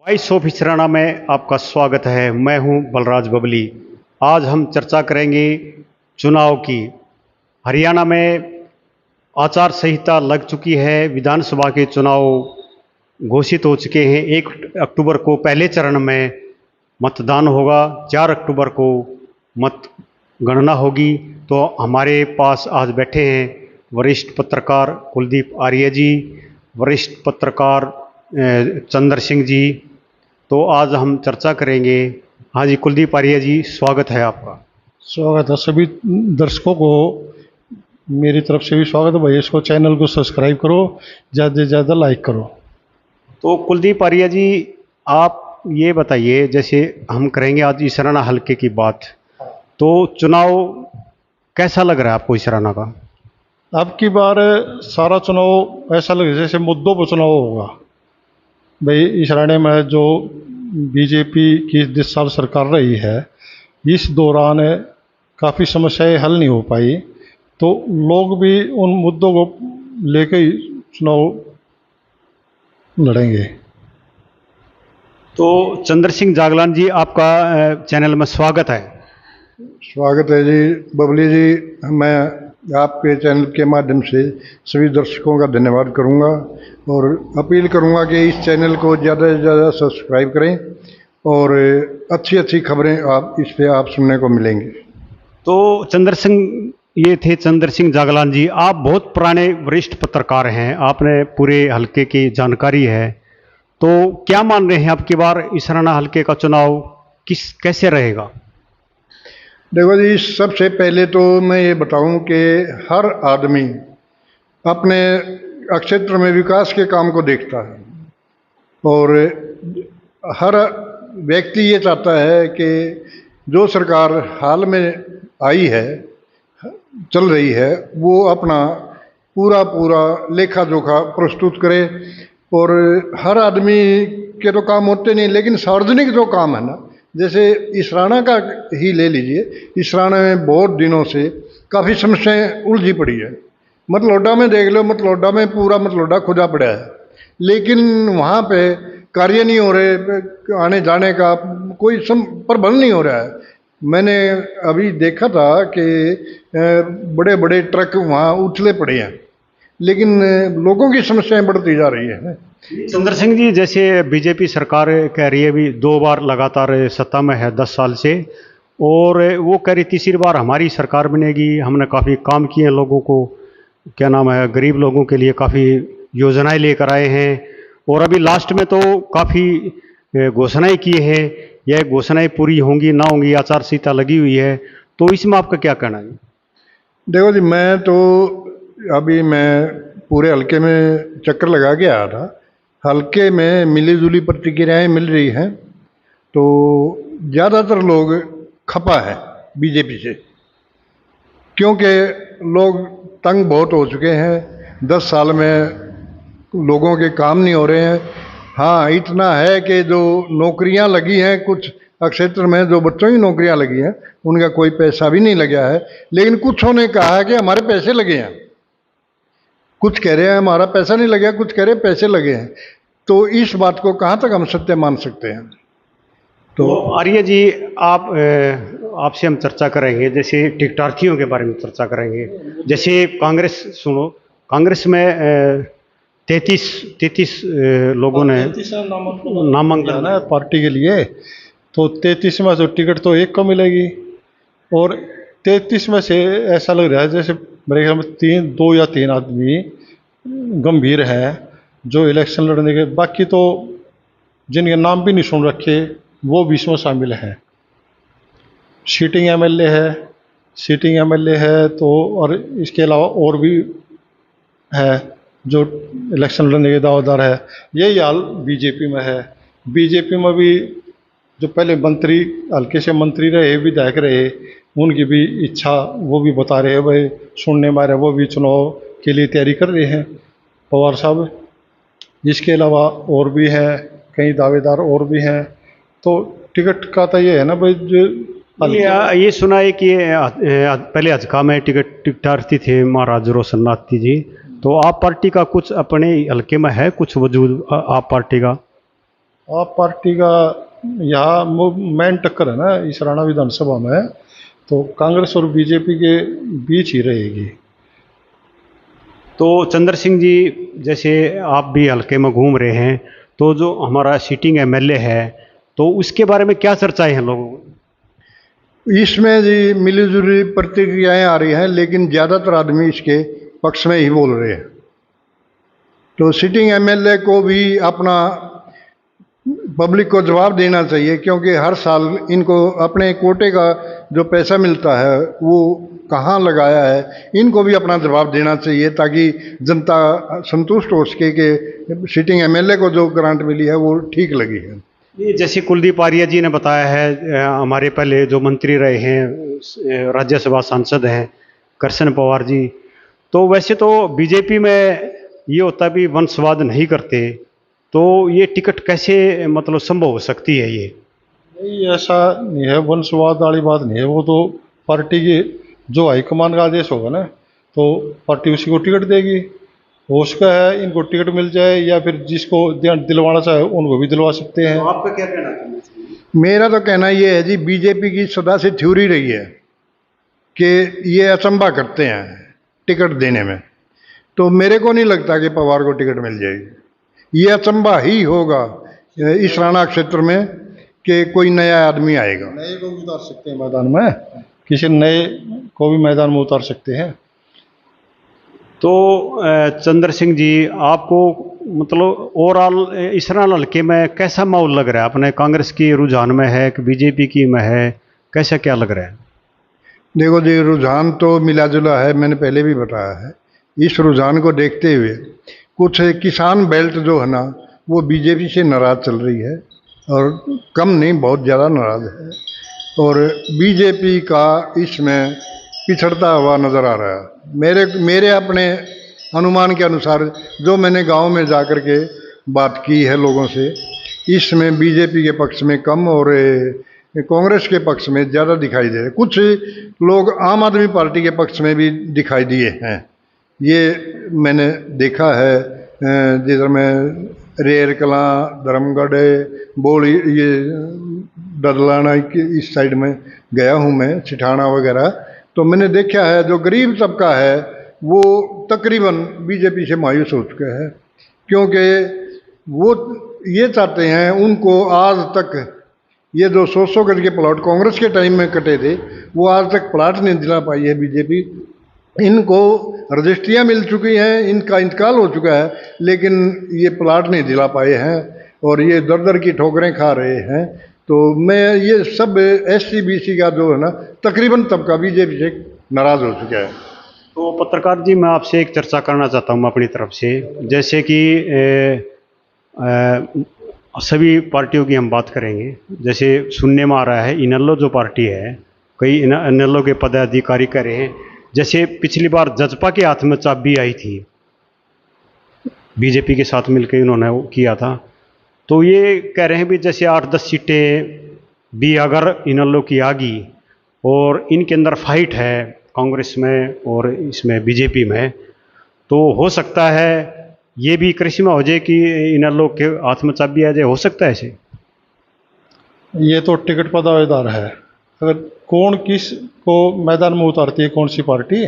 Voice of हिचराना में आपका स्वागत है। मैं हूं बलराज बबली। आज हम चर्चा करेंगे चुनाव की। हरियाणा में आचार संहिता लग चुकी है। विधानसभा के चुनाव घोषित हो चुके हैं। 1 अक्टूबर को पहले चरण में मतदान होगा, 4 अक्टूबर को मत गणना होगी। तो हमारे पास आज बैठे हैं वरिष्ठ पत्रकार कुलदीप आर्य जी, वरिष्ठ पत्रकार चंद्र सिंह जी। तो आज हम चर्चा करेंगे। हाँ जी, कुलदीप आर्य जी, स्वागत है आपका। स्वागत है सभी दर्शकों को। मेरी तरफ से भी स्वागत है भाई। इसको चैनल को सब्सक्राइब करो, ज़्यादा से ज़्यादा लाइक करो। तो कुलदीप आर्य जी, आप ये बताइए, जैसे हम करेंगे आज इसराना हलके की बात, तो चुनाव कैसा लग रहा है आपको इसराना का? अब की बार सारा चुनाव ऐसा लगे जैसे मुद्दों पर चुनाव होगा। भाई इस हरियाणा में जो बीजेपी की 10 साल सरकार रही है, इस दौरान काफ़ी समस्याएं हल नहीं हो पाई, तो लोग भी उन मुद्दों को लेकर ही चुनाव लड़ेंगे। तो चंद्र सिंह जागलान जी, आपका चैनल में स्वागत है। स्वागत है जी बबली जी। मैं आपके चैनल के माध्यम से सभी दर्शकों का धन्यवाद करूंगा और अपील करूंगा कि इस चैनल को ज़्यादा से ज़्यादा सब्सक्राइब करें और अच्छी अच्छी खबरें आप इस पे आप सुनने को मिलेंगी। तो चंद्र सिंह, ये थे चंद्र सिंह जागलान जी। आप बहुत पुराने वरिष्ठ पत्रकार हैं, आपने पूरे हलके की जानकारी है। तो क्या मान रहे हैं आपकी बार इसराना हलके का चुनाव कैसे रहेगा? देखो जी, सबसे पहले तो मैं ये बताऊं कि हर आदमी अपने क्षेत्र में विकास के काम को देखता है और हर व्यक्ति ये चाहता है कि जो सरकार हाल में आई है, चल रही है, वो अपना पूरा लेखा जोखा प्रस्तुत करे। और हर आदमी के तो काम होते नहीं, लेकिन सार्वजनिक जो काम है ना, जैसे इसराना का ही ले लीजिए। इसराना में बहुत दिनों से काफ़ी समस्याएं उलझी पड़ी है। मतलौडा में देख लो, मतलौडा में पूरा मतलौडा खुदा पड़ा है, लेकिन वहाँ पे कार्य नहीं हो रहे, आने जाने का कोई प्रबंध नहीं हो रहा है। मैंने अभी देखा था कि बड़े बड़े ट्रक वहाँ उछले पड़े हैं, लेकिन लोगों की समस्याएं बढ़ती जा रही है। चंद्र सिंह जी, जैसे बीजेपी सरकार कह रही है, अभी 2 बार लगातार सत्ता में है 10 साल से, और वो कह रही तीसरी बार हमारी सरकार बनेगी, हमने काफ़ी काम किए हैं, लोगों को क्या नाम है, गरीब लोगों के लिए काफ़ी योजनाएं लेकर आए हैं। और अभी लास्ट में तो काफ़ी घोषणाएं की है। यह घोषणाएं पूरी होंगी ना होंगी, आचार संहिता लगी हुई है, तो इसमें आपका क्या कहना है? देखो जी, मैं पूरे हलके में चक्कर लगा के आया था। हलके में मिली जुली प्रतिक्रियाएं मिल रही हैं। तो ज़्यादातर लोग खपा है बीजेपी से, क्योंकि लोग तंग बहुत हो चुके हैं। 10 साल में लोगों के काम नहीं हो रहे हैं। हाँ, इतना है कि जो नौकरियां लगी हैं कुछ क्षेत्र में, जो बच्चों की नौकरियां लगी हैं, उनका कोई पैसा भी नहीं लगा है। लेकिन कुछों ने कहा है कि हमारे पैसे लगे हैं। कुछ कह रहे हैं हमारा पैसा नहीं लगा, कुछ कह रहे हैं पैसे लगे हैं। तो इस बात को कहाँ तक हम सत्य मान सकते हैं? तो आर्य जी, आपसे हम चर्चा करेंगे, जैसे टिकटार्थियों के बारे में चर्चा करेंगे। जैसे कांग्रेस, सुनो, कांग्रेस में 33 लोगों ने नामांकन है पार्टी के लिए, तो 33 में से टिकट तो एक को मिलेगी, और 33 में से ऐसा लग रहा है जैसे मेरे ख्याल में 2 या 3 आदमी गंभीर हैं जो इलेक्शन लड़ने के, बाकी तो जिनके नाम भी नहीं सुन रखे वो भी इसमें शामिल हैं। सीटिंग एमएलए है तो, और इसके अलावा और भी है जो इलेक्शन लड़ने के दावेदार है। यही हाल बीजेपी में है। बीजेपी में भी जो पहले मंत्री, हल्के से मंत्री रहे, विधायक रहे, उनकी भी इच्छा वो भी बता रहे हैं, भाई सुनने में आ रहा है वो भी चुनाव के लिए तैयारी कर रहे हैं, पवार साहब। इसके अलावा और भी हैं, कई दावेदार और भी हैं। तो टिकट का तो ये है ना भाई, जो ये सुना है कि पहले हजका में टिकटार्थी थे महाराज रोशननाथ जी। तो आप पार्टी का कुछ अपने हल्के में है कुछ वजूद आप पार्टी का? आप पार्टी का यहाँ मेन टक्कर है ना इस राणा विधानसभा में, तो कांग्रेस और बीजेपी के बीच ही रहेगी। तो चंद्र सिंह जी, जैसे आप भी हल्के में घूम रहे हैं, तो जो हमारा सिटिंग एमएलए है, तो उसके बारे में क्या चर्चाएं हैं लोगों को? इसमें जी मिलीजुली प्रतिक्रियाएं आ रही हैं, लेकिन ज़्यादातर आदमी इसके पक्ष में ही बोल रहे हैं। तो सिटिंग एमएलए को भी अपना पब्लिक को जवाब देना चाहिए, क्योंकि हर साल इनको अपने कोटे का जो पैसा मिलता है वो कहाँ लगाया है, इनको भी अपना जवाब देना चाहिए, ताकि जनता संतुष्ट हो सके कि सिटिंग एमएलए को जो ग्रांट मिली है वो ठीक लगी है। ये जैसे कुलदीप आर्य जी ने बताया है, हमारे पहले जो मंत्री रहे हैं, राज्यसभा सांसद हैं कृष्ण पवार जी, तो वैसे तो बीजेपी में ये होता भी वंशवाद नहीं करते, तो ये टिकट कैसे मतलब संभव हो सकती है? ये नहीं, ऐसा नहीं है, वंशवाद वाली बात नहीं है। वो तो पार्टी की जो हाईकमान का आदेश होगा ना, तो पार्टी उसी को टिकट देगी। हो उसका है इनको टिकट मिल जाए, या फिर जिसको दिलवाना चाहे उनको भी दिलवा सकते हैं। तो आपका क्या कहना है? मेरा तो कहना ये है जी, बीजेपी की सदा से थ्योरी रही है कि ये अचंभा करते हैं टिकट देने में, तो मेरे को नहीं लगता कि पवार को टिकट मिल जाएगी। ये अचंभा ही होगा इस राणा क्षेत्र में कि कोई नया आदमी आएगा। नए को भी उतार सकते हैं मैदान में, किसी नए को भी मैदान में उतार सकते हैं। तो चंद्र सिंह जी, आपको मतलब ओवरऑल इस राणा हल्के में कैसा माहौल लग रहा है? अपने कांग्रेस की रुझान में है कि बीजेपी की में है, कैसा क्या लग रहा है? देखो जी, रुझान तो मिला जुला है, मैंने पहले भी बताया है। इस रुझान को देखते हुए कुछ किसान बेल्ट जो है ना, वो बीजेपी से नाराज चल रही है, और कम नहीं बहुत ज़्यादा नाराज है, और बीजेपी का इसमें पिछड़ता हुआ नज़र आ रहा है। मेरे अपने अनुमान के अनुसार, जो मैंने गांव में जाकर के बात की है लोगों से, इसमें बीजेपी के पक्ष में कम और कांग्रेस के पक्ष में ज़्यादा दिखाई दे रहे। कुछ लोग आम आदमी पार्टी के पक्ष में भी दिखाई दिए हैं, ये मैंने देखा है। जिधर मैं रेर कलां, धर्मगढ़, बोली, ये ददलाना इस साइड में गया हूँ मैं, सिठाना वगैरह, तो मैंने देखा है जो गरीब तबका है वो तकरीबन बीजेपी से मायूस हो चुका है, क्योंकि वो ये चाहते हैं, उनको आज तक ये जो 100 गज के प्लॉट कांग्रेस के टाइम में कटे थे, वो आज तक प्लाट नहीं दिला पाई है बीजेपी। इनको रजिस्ट्रियाँ मिल चुकी हैं, इनका इंतकाल हो चुका है, लेकिन ये प्लाट नहीं दिला पाए हैं, और ये दर दर की ठोकरें खा रहे हैं। तो मैं ये सब SC BC का जो है ना, तकरीबन तबका बीजेपी से नाराज़ हो चुका है। तो पत्रकार जी, मैं आपसे एक चर्चा करना चाहता हूँ अपनी तरफ से। जैसे कि सभी पार्टियों की हम बात करेंगे, जैसे सुनने में आ रहा है इनेलो जो पार्टी है, कई इनेलो के पदाधिकारी कह रहे हैं, जैसे पिछली बार जजपा के हाथ में चाबी आई थी, बीजेपी के साथ मिलकर इन्होंने वो किया था, तो ये कह रहे हैं भी जैसे 8-10 सीटें भी अगर इनेलो की आ गई, और इनके अंदर फाइट है कांग्रेस में और इसमें बीजेपी में, तो हो सकता है ये भी करिश्मा हो जाए कि इनेलो के हाथ में चाबी आ जाए। हो सकता है ऐसे? ये तो टिकट पर दावेदार है। अगर कौन किस को मैदान में उतारती है, कौन सी पार्टी,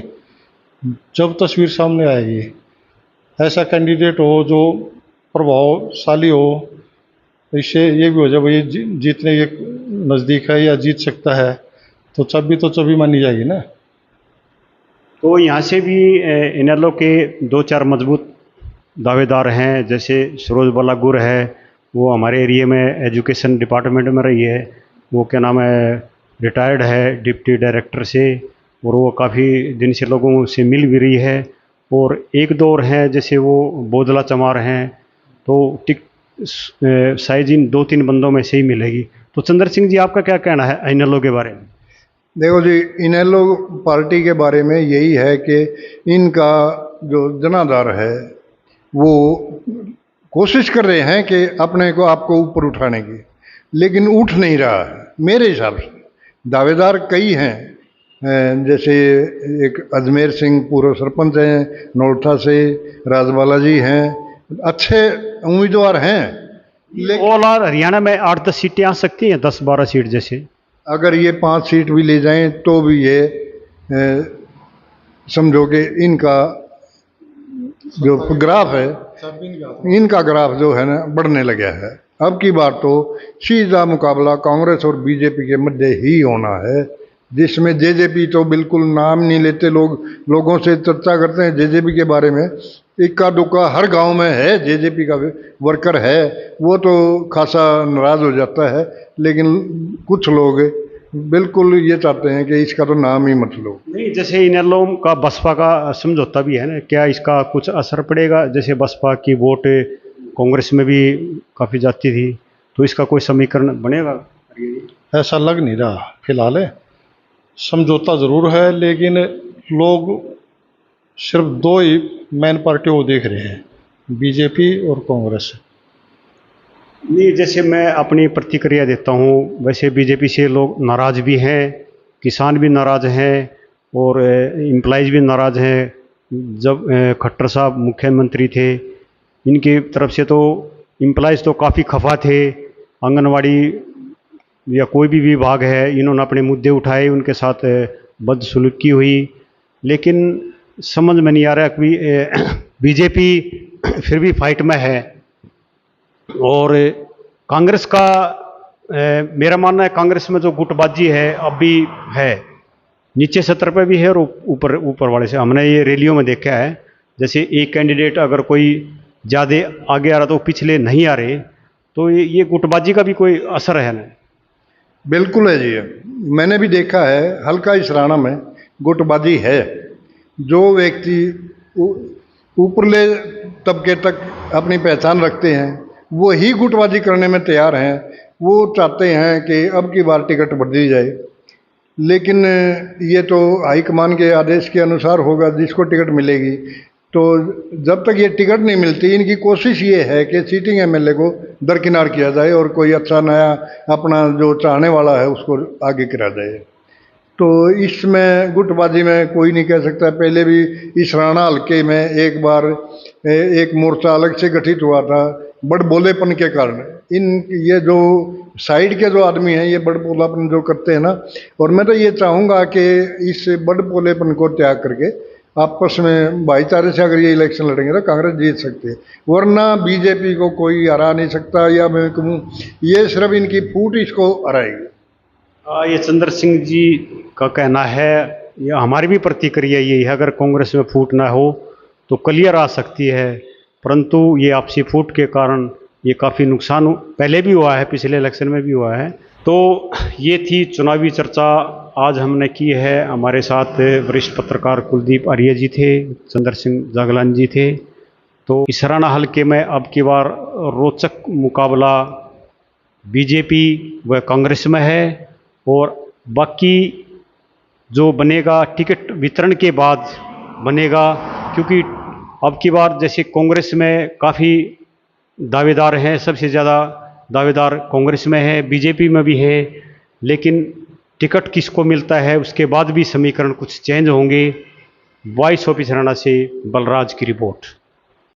जब तस्वीर सामने आएगी, ऐसा कैंडिडेट हो जो प्रभावशाली हो, इससे ये भी हो जाए भाई जीतने के नज़दीक है या जीत सकता है, तो चाबी मानी जाएगी ना। तो यहाँ से भी इनेलो के 2-4 मजबूत दावेदार हैं, जैसे सरोज बाला गुर है, वो हमारे एरिया में एजुकेशन डिपार्टमेंट में रही है, वो क्या नाम है, रिटायर्ड है डिप्टी डायरेक्टर से, और वो काफ़ी दिन से लोगों से मिल भी रही है। और एक दो और हैं, जैसे वो बोदला चमार हैं, तो शायद इन 2-3 बंदों में से ही मिलेगी। तो चंद्र सिंह जी, आपका क्या कहना है इनेलो के बारे में? देखो जी, इनेलो पार्टी के बारे में यही है कि इनका जो जनाधार है वो कोशिश कर रहे हैं कि अपने को आपको ऊपर उठाने की, लेकिन उठ नहीं रहा है मेरे हिसाब से। दावेदार कई हैं, जैसे एक अजमेर सिंह पूर्व सरपंच हैं नौलथा से, राजबाला जी हैं, अच्छे उम्मीदवार हैं, ऑल आर हरियाणा में 8-10 सीटें आ सकती हैं, 10-12 सीट जैसे। अगर ये 5 सीट भी ले जाएं तो भी ये समझो कि इनका जो ग्राफ है, इनका ग्राफ जो है ना बढ़ने लगा है। अब की बार तो सीधा मुकाबला कांग्रेस और बीजेपी के मध्य ही होना है, जिसमें जेजेपी तो बिल्कुल नाम नहीं लेते लोग। लोगों से चर्चा करते हैं जेजेपी के बारे में, इक्का दुक्का हर गांव में है जेजेपी का वर्कर है, वो तो खासा नाराज हो जाता है। लेकिन कुछ लोग बिल्कुल ये चाहते हैं कि इसका तो नाम ही मत लो। नहीं, जैसे इनेलो का बसपा का समझौता भी है ना, क्या इसका कुछ असर पड़ेगा? जैसे बसपा की वोट कांग्रेस में भी काफ़ी जाती थी, तो इसका कोई समीकरण बनेगा? ऐसा लग नहीं रहा फिलहाल है। समझौता ज़रूर है, लेकिन लोग सिर्फ 2 ही मेन पार्टी को देख रहे हैं, बीजेपी और कांग्रेस। नहीं, जैसे मैं अपनी प्रतिक्रिया देता हूँ, वैसे बीजेपी से लोग नाराज़ भी हैं, किसान भी नाराज़ हैं और एम्प्लॉइज़ भी नाराज़ हैं। जब खट्टर साहब मुख्यमंत्री थे, इनकी तरफ से तो एम्प्लॉइज़ तो काफ़ी खफा थे। आंगनवाड़ी या कोई भी विभाग है, इन्होंने अपने मुद्दे उठाए, उनके साथ बदसलूकी हुई, लेकिन समझ में नहीं आ रहा कि बीजेपी फिर भी फाइट में है। और कांग्रेस का मेरा मानना है, कांग्रेस में जो गुटबाजी है अब भी है, नीचे सतर पे भी है और ऊपर वाले से। हमने ये रैलियों में देखा है, जैसे एक कैंडिडेट अगर कोई ज़्यादा आगे आ रहा तो पिछले नहीं आ रहे, तो ये गुटबाजी का भी कोई असर है ना? बिल्कुल है जी, मैंने भी देखा है हल्का इसराना में गुटबाजी है। जो व्यक्ति ऊपरले तबके तक अपनी पहचान रखते हैं वो ही गुटबाजी करने में तैयार हैं। वो चाहते हैं कि अब की बार टिकट बढ़ दी जाए, लेकिन ये तो हाईकमान के आदेश के अनुसार होगा जिसको टिकट मिलेगी। तो जब तक ये टिकट नहीं मिलती, इनकी कोशिश ये है कि सीटिंग एमएलए को दरकिनार किया जाए और कोई अच्छा नया अपना जो चाहने वाला है उसको आगे करा जाए। तो इसमें गुटबाजी में कोई नहीं कह सकता। पहले भी इस राणा हल्के में एक बार एक मोर्चा अलग से गठित हुआ था बड़ बोलेपन के कारण। ये जो साइड के जो आदमी हैं ये बड़ बोलापन जो करते हैं ना, और मैं तो ये चाहूँगा कि इस बड़ बोलेपन को त्याग करके आपस में भाईचारे से अगर ये इलेक्शन लड़ेंगे तो कांग्रेस जीत सकती है, वरना बीजेपी को कोई हरा नहीं सकता। या मैं कहूँ ये सिर्फ इनकी फूट इसको हराएगी। ये चंद्र सिंह जी का कहना है, या हमारी भी प्रतिक्रिया यही है, अगर कांग्रेस में फूट ना हो तो क्लियर आ सकती है, परंतु ये आपसी फूट के कारण ये काफ़ी नुकसान पहले भी हुआ है, पिछले इलेक्शन में भी हुआ है। तो ये थी चुनावी चर्चा आज हमने की है। हमारे साथ वरिष्ठ पत्रकार कुलदीप आर्य जी थे, चंद्र सिंह जागलान जी थे। तो इसराना हल्के में अब की बार रोचक मुकाबला बीजेपी व कांग्रेस में है, और बाकी जो बनेगा टिकट वितरण के बाद बनेगा, क्योंकि अब की बार जैसे कांग्रेस में काफ़ी दावेदार हैं, सबसे ज़्यादा दावेदार कांग्रेस में है, बीजेपी में भी है, लेकिन टिकट किसको मिलता है उसके बाद भी समीकरण कुछ चेंज होंगे। वॉइस ऑफ इसराना से बलराज की रिपोर्ट।